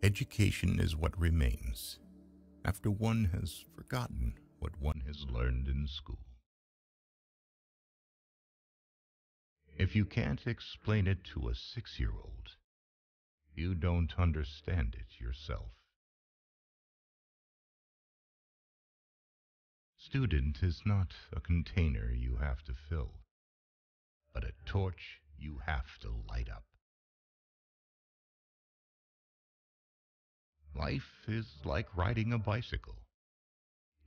Education is what remains after one has forgotten what one has learned in school. If you can't explain it to a 6-year-old, you don't understand it yourself. Student is not a container you have to fill, but a torch you have to light up. Life is like riding a bicycle.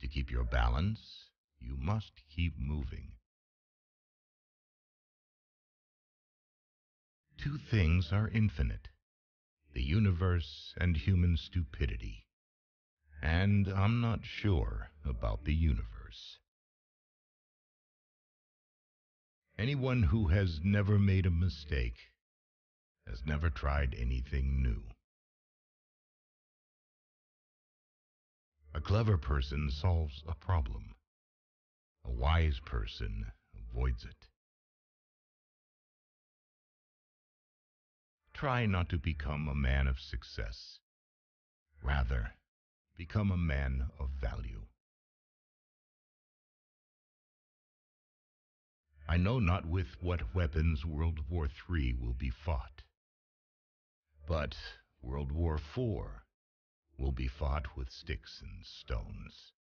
To keep your balance, you must keep moving. Two things are infinite: the universe and human stupidity. And I'm not sure about the universe. Anyone who has never made a mistake has never tried anything new. A clever person solves a problem. A wise person avoids it. Try not to become a man of success. Rather, become a man of value. I know not with what weapons World War III will be fought, but World War IV will be fought with sticks and stones.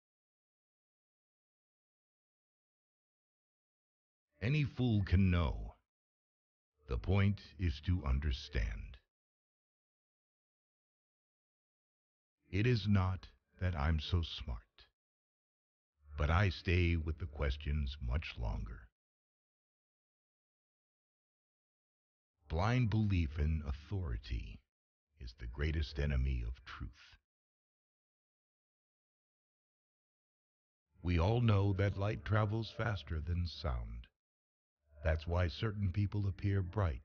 Any fool can know. The point is to understand. It is not that I'm so smart, but I stay with the questions much longer. Blind belief in authority is the greatest enemy of truth. We all know that light travels faster than sound. That's why certain people appear bright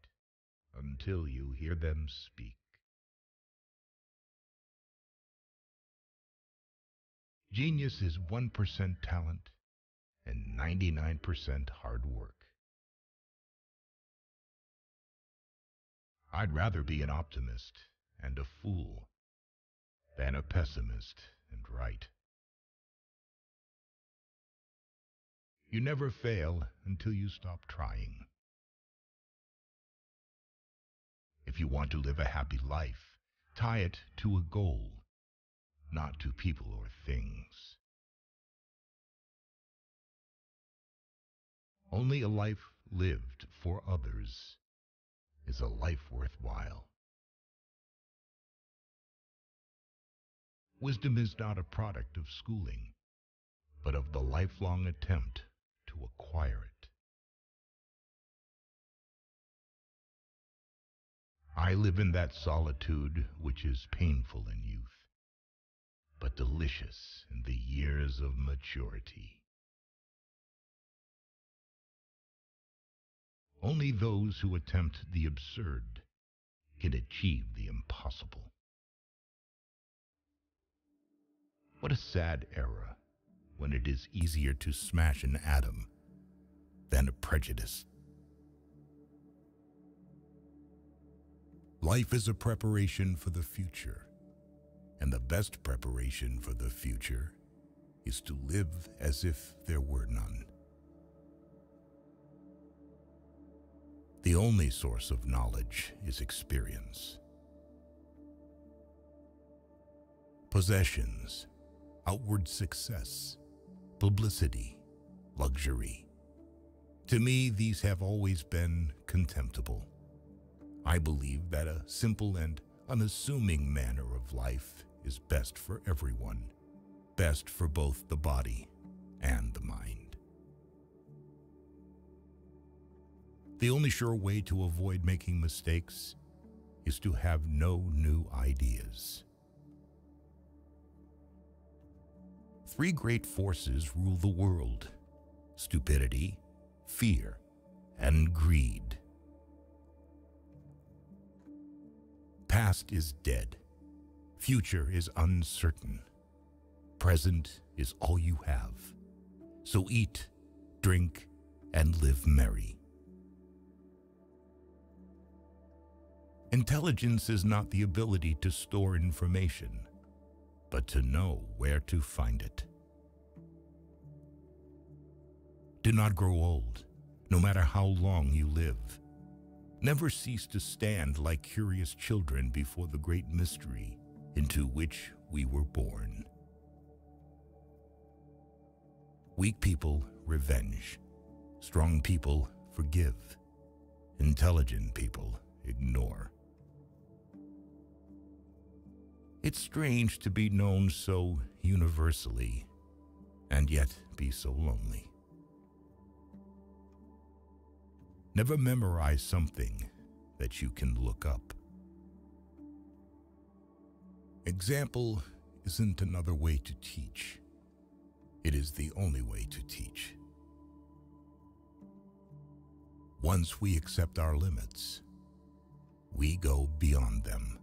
until you hear them speak. Genius is 1% talent and 99% hard work. I'd rather be an optimist and a fool than a pessimist and right. You never fail until you stop trying. If you want to live a happy life, tie it to a goal, not to people or things. Only a life lived for others is a life worthwhile. Wisdom is not a product of schooling, but of the lifelong attempt to acquire it. I live in that solitude which is painful in youth, but delicious in the years of maturity. Only those who attempt the absurd can achieve the impossible. What a sad era when it is easier to smash an atom than a prejudice. Life is a preparation for the future, and the best preparation for the future is to live as if there were none. The only source of knowledge is experience. Possessions, outward success, publicity, luxury. To me, these have always been contemptible. I believe that a simple and unassuming manner of life is best for everyone, best for both the body and the mind. The only sure way to avoid making mistakes is to have no new ideas. 3 great forces rule the world: stupidity, fear, and greed. Past is dead. Future is uncertain. Present is all you have. So eat, drink, and live merry. Intelligence is not the ability to store information, but to know where to find it. Do not grow old, no matter how long you live. Never cease to stand like curious children before the great mystery into which we were born. Weak people revenge. Strong people forgive. Intelligent people ignore. It's strange to be known so universally and yet be so lonely. Never memorize something that you can look up. Example isn't another way to teach. It is the only way to teach. Once we accept our limits, we go beyond them.